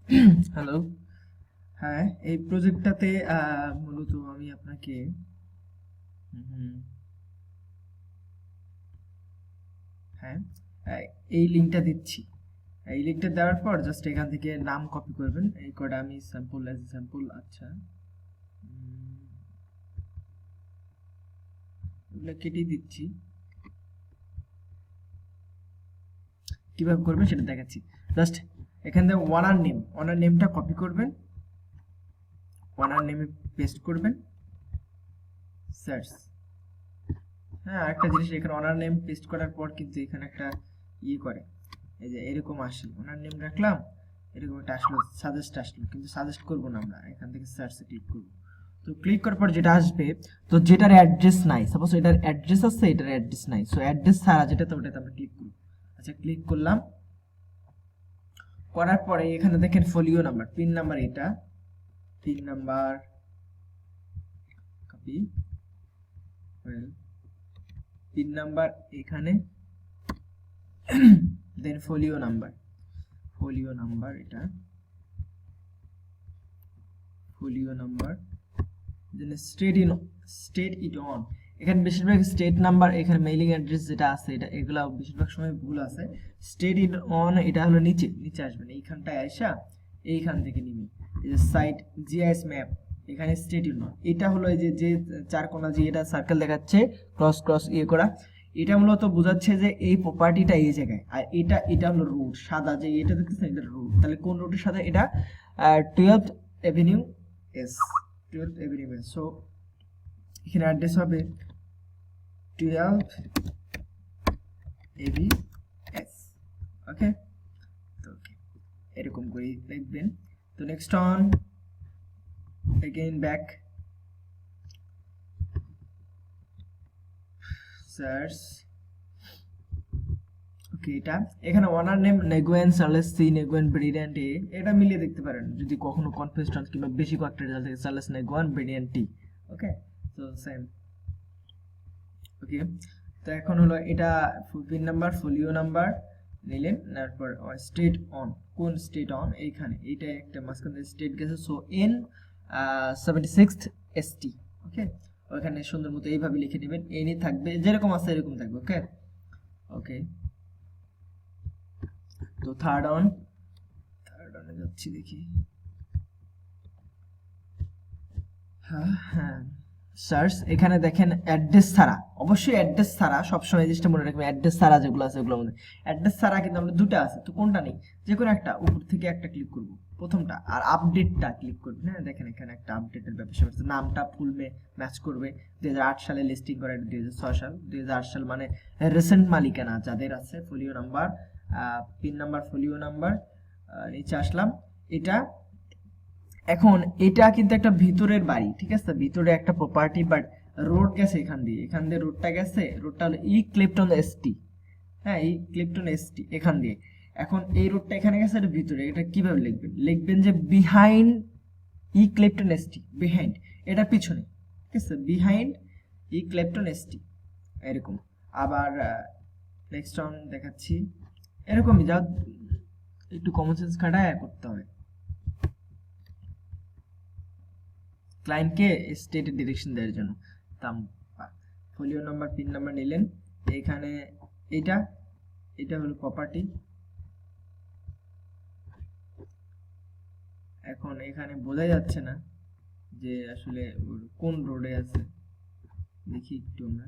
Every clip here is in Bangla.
হ্যালো। হ্যাঁ, এই প্রজেক্টটাতে মূলত আমি আপনাকে হুম, হ্যাঁ, আহ, এই লিঙ্কটা দিচ্ছি। এই লিঙ্কটা দেওয়ার পর জাস্ট এখান থেকে নাম কপি করবেন। এই কোডটা আমি স্যাম্পল অ্যাজ স্যাম্পল। আচ্ছা, এগুলো কেটে দিচ্ছি। কিভাবে করবেন সেটা দেখাচ্ছি। জাস্ট এখান থেকে ওনার নেমটা কপি করবেন, ওনার নেমে পেস্ট করবেন, সার্চ। হ্যাঁ, আরেকটা জিনিস, এখানে ওনার নেম পেস্ট করার পর কিন্তু এখানে একটা করে, এই যে এরকম আসে, ওনার নেম রাখলাম, এরকম একটা আসলো, সাজেস্ট আসলো, কিন্তু সাজেস্ট করবো না, আমরা এখান থেকে সার্চে ক্লিক করবো। তো ক্লিক করার পর যেটা আসবে, তো যেটার অ্যাড্রেস নাই, সাপোজ এটার অ্যাড্রেস আছে, এটার অ্যাড্রেস নাই, সো অ্যাড্রেস ছাড়া যেটা, তো ওটাতে আমরা ক্লিক করব। আচ্ছা, ক্লিক করলাম, করার পরে এখানে দেখেন ফোলিও নাম্বার, পিন নাম্বার, এটা pin number copy, pin number এখানে, দেন ফোলিও নাম্বার এটা, folio number, then state it on. এখানে বেশিরভাগ স্টেট নাম্বার, এখানে মেইলিং অ্যাড্রেস যেটা আছে, এটা এগুলা বেশিরভাগ সময় ভুল আছে। স্টেট ইট অন এটা হলো নিচে নিচে আসবেন, এইখানটায় আইসা এইখান থেকে নিবেন, এই যে সাইট জিআইএস ম্যাপ, এখানে স্টেট ইট অন, এটা হলো এই যে যে চার কোণা যে এটা সার্কেল দেখাচ্ছে, ক্রস ক্রস করা, এটা মূলত বোঝাচ্ছে যে এই প্রপার্টিটা এই জায়গায়, আর এটা এটা হলো রুট, সাদা যে এটা দেখতেছেন, এটা রুট, তাহলে কোন রুটের সাথে এটা 12th Avenue S, 12th Avenue S. So এখানে অ্যাড্রেস হবে 12 এবি এস। ওকে, তো এরকম করে লিখবেন। তো next on, again back, search. Okay, এটা এখানে ওনার name Nguyen Charles C, Nguyen Brilliant A, এটা মিলিয়ে দেখতে পারেন যদি কখনো কনফিউজ হন, কিংবা বেশি কয়েকটা রেজাল্ট থাকে, চার্লেস নেগুয়েন ব্রিলিয়ান্ট টি। ওকে, তো সেম। ওকে, তো এখন হলো এটা পিন নাম্বার, ফোলিও নাম্বার নিলেন, তারপর স্টেট অন, কোন স্টেট অন, এইখানে এইটা একটা মাঝখান থেকে স্টেট গেছে, সো এন 76th এসটি। ওকে, ওখানে সুন্দর মতো এইভাবে লিখে নেবেন, এনই থাকবে, যেরকম আছে এরকম থাকবে। ওকে, ওকে, তো থার্ড অনে যাচ্ছি, দেখি। হ্যাঁ, হ্যাঁ, সার্চ, এখানে দেখেন অ্যাড্রেস ছাড়া, অবশ্যই অ্যাড্রেস ছাড়া সবসময় এই জিনিসটা মনে রাখবেন, অ্যাড্রেস ছাড়া যেগুলো আছে ওগুলোর মধ্যে অ্যাড্রেস ছাড়া কিন্তু আমাদের দুটো আছে, তো কোনটা নেই, যে কোনো একটা উপর থেকে একটা ক্লিক করব, প্রথমটা, আর আপডেটটা ক্লিক করবেন। হ্যাঁ, দেখেন এখানে একটা আপডেটের ব্যাপার আছে, নামটা ফুল ম্যাচ করবে, 2008 সালে লিস্টিং করা, 2006 সাল, 2008 সাল মানে রিসেন্ট মালিকানা যাদের আছে, folio number, pin number, folio number, নিচে আসলাম, এটা। এখন এটা কিন্তু একটা ভিতরের বাড়ি, ঠিক আছে, ভিতরে একটা প্রপার্টি, বাট রোড গেছে এখান দিয়ে রোডটা গেছে, রোডটা হলো ই ক্লিপটন এসটি। হ্যাঁ, ই ক্লিপটন এসটি এখান দিয়ে। এখন এই রোডটা এখানে গেছে, এটা ভিতরে, এটা কিভাবে লিখবেন, লিখবেন যে বিহাইন্ড ই ক্লিপটন এসটি, বিহাইন্ড, এটা পিছনে, ঠিক আছে, বিহাইন্ড ই ক্লিপটন এসটি, এরকম। আবার নেক্সট অন দেখাচ্ছি, এরকমই যা, একটু কমন সেন্স খাটায় করতে হবে। ক্লায়েন্টকে স্টেটের ডিরেকশন দেওয়ার জন্য, তাম ফোলিও নাম্বার, পিন নাম্বার নিলেন, এখানে এটা, এটা হলো প্রপার্টি। এখন এখানে বোঝা যাচ্ছে না যে আসলে কোন রোডে আছে, দেখি একটু আমরা।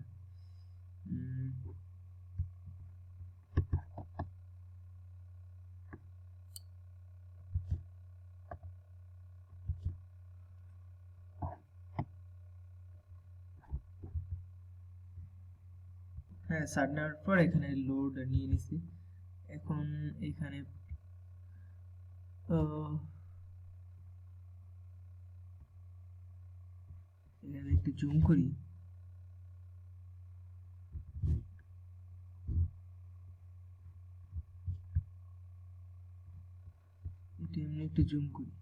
হ্যাঁ, সার্চ নেওয়ার পর এখানে লোড নিয়ে নিছি। এখন এখানে এখানে একটু জুম করি, এটা এমনি একটু জুম করি,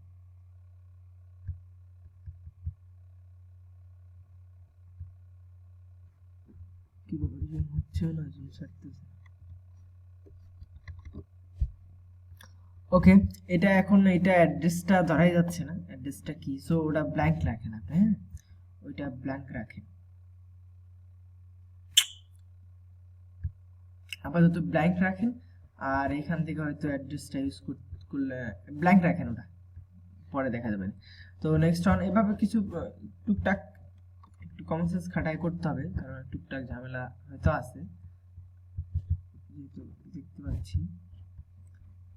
কি ব্যাপার, জুম হচ্ছে না, জুম ছাড়তেছে। ওকে, এটা এখন এটা অ্যাড্রেসটা ধরাই যাচ্ছে না, অ্যাড্রেসটা কি, সো ওটা ব্ল্যাঙ্ক রাখেন আপনি, হ্যাঁ ওইটা ব্ল্যাঙ্ক রাখেন, আপাতত ব্ল্যাঙ্ক রাখেন। আর এখান থেকে হয়তো অ্যাড্রেসটা ইউজ করলে ব্ল্যাঙ্ক রাখেন, ওটা পরে দেখা যাবে। তো নেক্সট অন এভাবে কিছু টুকটাক একটু কমন সেন্স খাটাই করতে হবে, কারণ টুকটাক ঝামেলা হয়তো আছে, যেহেতু দেখতে পাচ্ছি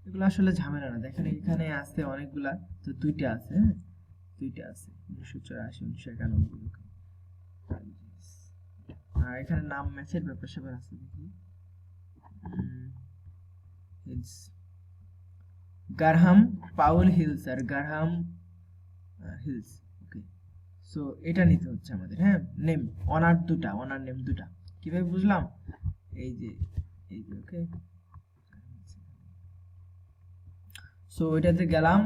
এগুলো আসলে ঝামেলা না। দেখেন এখানে আছে অনেকগুলা, তো দুইটা আছে, হ্যাঁ দুইটা আছে, 1984 1991। আর এখানে নাম ম্যাচের ব্যাপার স্যাপার আছে, দেখি হিলস, গারহাম পাউল হিলস আর গারহাম হিলস। ওকে, সো এটা নিতে হচ্ছে আমাদের, হ্যাঁ নেম অনার দুটা, অনার নেম দুটা, কিভাবে বুঝলাম, এই যে ওকে। সো এটাতে গেলাম,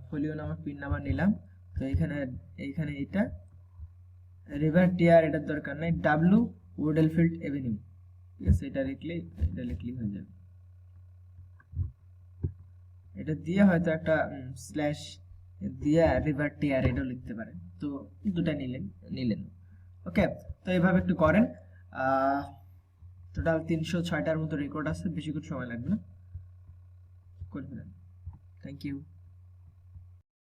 ফোলিও নাম্বার পিন নাম্বার নিলাম, তো এখানে এইখানে এটা রিভার টিয়ার, এটার দরকার নাই, ডাব্লু উডেলফিল্ড এভিনিউ, ঠিক আছে, এটা লিখলেই হয়ে যাবে। এটা দিয়ে হয়তো একটা স্ল্যাশ দিয়ে রিভার টিয়ার এটাও লিখতে পারেন, তো দুটা নিলেন। ওকে, তো এইভাবে একটু করেন। টোটাল 306টার মতো রেকর্ড আছে, বেশি কিছু সময় লাগবে না, করে ফেলেন। Thank you.